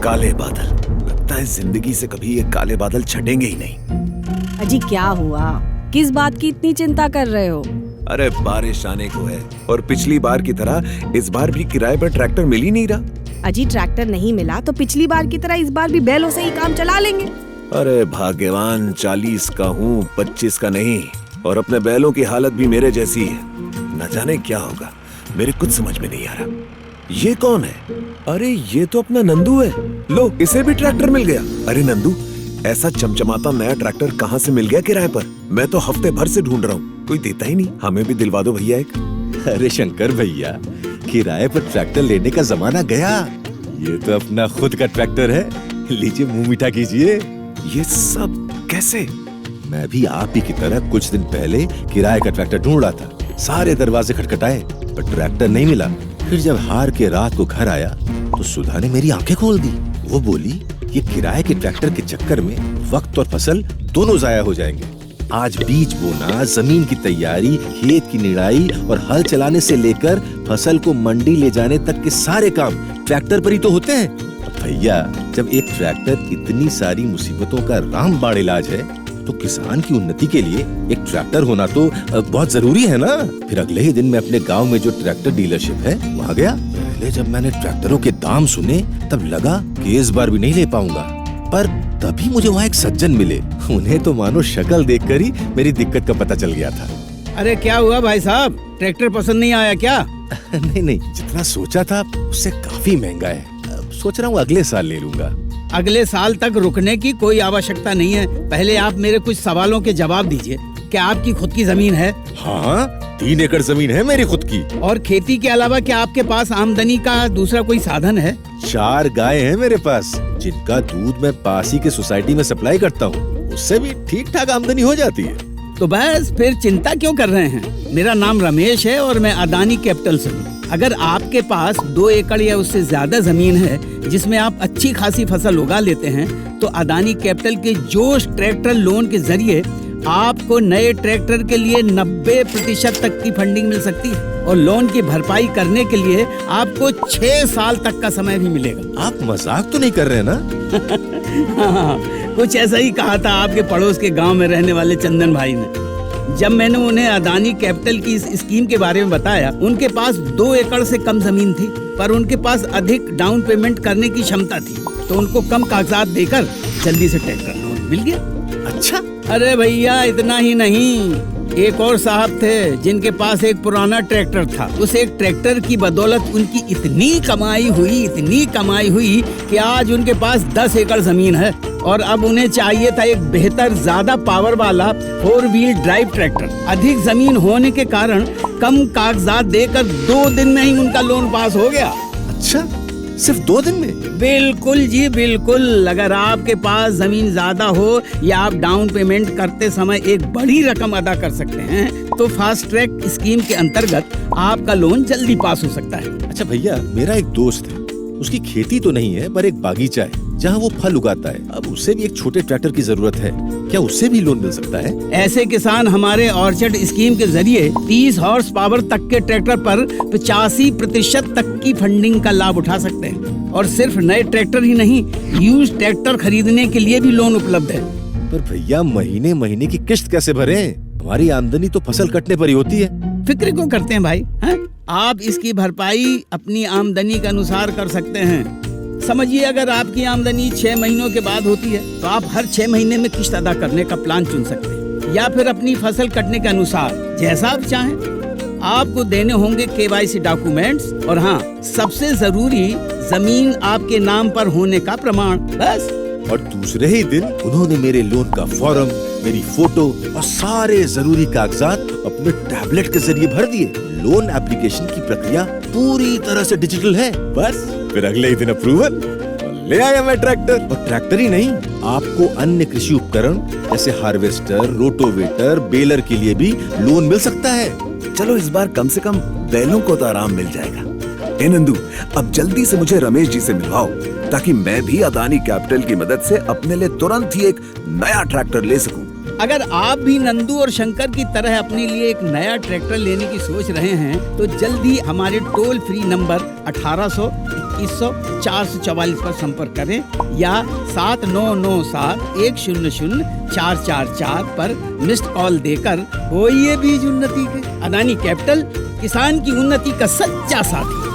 काले बादल, लगता है जिंदगी से कभी ये काले बादल छटेंगे ही नहीं। अजी क्या हुआ, किस बात की इतनी चिंता कर रहे हो? अरे बारिश आने को है और पिछली बार की तरह इस बार भी किराए पर ट्रैक्टर मिल ही नहीं रहा। अजी ट्रैक्टर नहीं मिला तो पिछली बार की तरह इस बार भी बैलों से ही काम चला लेंगे। अरे भाग्यवान 40 का हूँ, 25 का नहीं, और अपने बैलों की हालत भी मेरे जैसी है। न जाने क्या होगा, मेरे कुछ समझ में नहीं आ रहा। ये कौन है? अरे ये तो अपना नंदू है। लो, इसे भी ट्रैक्टर मिल गया। अरे नंदू, ऐसा चमचमाता नया ट्रैक्टर कहाँ से मिल गया किराए पर? मैं तो हफ्ते भर से ढूंढ रहा हूँ, कोई देता ही नहीं। हमें भी दिलवा दो भैया एक। अरे शंकर भैया, किराए पर ट्रैक्टर लेने का जमाना गया। ये तो अपना खुद का ट्रैक्टर है, लीजिए मुंह मीठा कीजिए। ये सब कैसे? मैं भी आप ही की तरह कुछ दिन पहले किराए का ट्रैक्टर ढूंढ रहा था। सारे दरवाजे खटखटाए पर ट्रैक्टर नहीं मिला। फिर जब हार के रात को घर आया तो सुधा ने मेरी आंखें खोल दी। वो बोली, ये किराए के ट्रैक्टर के चक्कर में वक्त और फसल दोनों जाया हो जाएंगे। आज बीज बोना, जमीन की तैयारी, खेत की निराई और हल चलाने से लेकर फसल को मंडी ले जाने तक के सारे काम ट्रैक्टर पर ही तो होते हैं। भैया, जब एक ट्रैक्टर इतनी सारी मुसीबतों का रामबाण इलाज है तो किसान की उन्नति के लिए एक ट्रैक्टर होना तो बहुत जरूरी है ना। फिर अगले ही दिन मैं अपने गांव में जो ट्रैक्टर डीलरशिप है वहाँ गया। पहले जब मैंने ट्रैक्टरों के दाम सुने तब लगा कि इस बार भी नहीं ले पाऊंगा, पर तभी मुझे वहाँ एक सज्जन मिले। उन्हें तो मानो शक्ल देखकर ही मेरी दिक्कत का पता चल गया था। अरे क्या हुआ भाई साहब, ट्रैक्टर पसंद नहीं आया क्या? नहीं, जितना सोचा था उससे काफी महंगा है। सोच रहा हूँ अगले साल ले लूंगा। अगले साल तक रुकने की कोई आवश्यकता नहीं है। पहले आप मेरे कुछ सवालों के जवाब दीजिए। क्या आपकी खुद की जमीन है? हाँ, 3 एकड़ जमीन है मेरी खुद की। और खेती के अलावा क्या आपके पास आमदनी का दूसरा कोई साधन है? 4 गाय हैं मेरे पास, जिनका दूध मैं पास ही के सोसाइटी में सप्लाई करता हूँ। उससे भी ठीक ठाक आमदनी हो जाती है। तो बस फिर चिंता क्यों कर रहे हैं? मेरा नाम रमेश है और मैं अदानी कैपिटल से हूँ। अगर आपके पास 2 एकड़ या उससे ज्यादा जमीन है जिसमें आप अच्छी खासी फसल उगा लेते हैं तो अदानी कैपिटल के जोश ट्रैक्टर लोन के जरिए आपको नए ट्रैक्टर के लिए 90% तक की फंडिंग मिल सकती है और लोन की भरपाई करने के लिए आपको 6 साल तक का समय भी मिलेगा। आप मजाक तो नहीं कर रहे ना? हाँ, कुछ ऐसा ही कहा था आपके पड़ोस के गांव में रहने वाले चंदन भाई ने। जब मैंने उन्हें अदानी कैपिटल की इस स्कीम के बारे में बताया, उनके पास 2 एकड़ से कम जमीन थी पर उनके पास अधिक डाउन पेमेंट करने की क्षमता थी, तो उनको कम कागजात देकर जल्दी से ट्रैक्टर लोन मिल गया। अच्छा? अरे भैया, इतना ही नहीं, एक और साहब थे जिनके पास एक पुराना ट्रैक्टर था। उस एक ट्रैक्टर की बदौलत उनकी इतनी कमाई हुई कि आज उनके पास 10 एकड़ जमीन है और अब उन्हें चाहिए था एक बेहतर, ज्यादा पावर वाला 4 व्हील ड्राइव ट्रैक्टर। अधिक जमीन होने के कारण कम कागजात देकर 2 दिन में ही उनका लोन पास हो गया। अच्छा, सिर्फ 2 दिन में? बिल्कुल जी बिल्कुल। अगर आपके पास जमीन ज्यादा हो या आप डाउन पेमेंट करते समय एक बड़ी रकम अदा कर सकते हैं तो फास्ट ट्रैक स्कीम के अंतर्गत आपका लोन जल्दी पास हो सकता है। अच्छा भैया, मेरा एक दोस्त है, उसकी खेती तो नहीं है पर एक बागीचा है जहाँ वो फल उगाता है। अब उसे भी एक छोटे ट्रैक्टर की जरूरत है, क्या उससे भी लोन मिल सकता है? ऐसे किसान हमारे ऑर्चर्ड स्कीम के जरिए 30 हॉर्स पावर तक के ट्रैक्टर पर 85% तक की फंडिंग का लाभ उठा सकते हैं। और सिर्फ नए ट्रैक्टर ही नहीं, यूज्ड ट्रैक्टर खरीदने के लिए भी लोन उपलब्ध है। पर भैया, महीने महीने की किश्त कैसे भरें? हमारी आमदनी तो फसल कटने पर ही होती है। फिक्र क्यों करते हैं भाई? आप इसकी भरपाई अपनी आमदनी के अनुसार कर सकते हैं। समझिए, अगर आपकी आमदनी 6 महीनों के बाद होती है तो आप हर 6 महीने में किश्त अदा करने का प्लान चुन सकते हैं, या फिर अपनी फसल कटने के अनुसार, जैसा आप चाहें। आपको देने होंगे KYC डॉक्यूमेंट्स और हाँ, सबसे जरूरी जमीन आपके नाम पर होने का प्रमाण, बस। और दूसरे ही दिन उन्होंने मेरे लोन का फॉर्म, मेरी फोटो और सारे जरूरी कागजात अपने टैबलेट के जरिए भर दिए। लोन एप्लीकेशन की प्रक्रिया पूरी तरह से डिजिटल है। बस फिर अगले ही दिन अप्रूवल और ले आया मैं ट्रैक्टर। और ट्रैक्टर ही नहीं, आपको अन्य कृषि उपकरण जैसे हार्वेस्टर, रोटोवेटर, बेलर के लिए भी लोन मिल सकता है। चलो इस बार कम से कम बैलों को तो आराम मिल जाएगा। ए नंदू, अब जल्दी से मुझे रमेश जी से मिलवाओ ताकि मैं भी अदानी कैपिटल की मदद से अपने लिए तुरंत ही एक नया ट्रैक्टर ले सकूं। अगर आप भी नंदू और शंकर की तरह अपने लिए एक नया ट्रैक्टर लेने की सोच रहे हैं तो जल्दी हमारे टोल फ्री नंबर 1800 2100-444 पर संपर्क करें या 7997-100-444 पर मिस्ड कॉल देकर होइए बीज उन्नति के। अदानी कैपिटल, किसान की उन्नति का सच्चा साथी।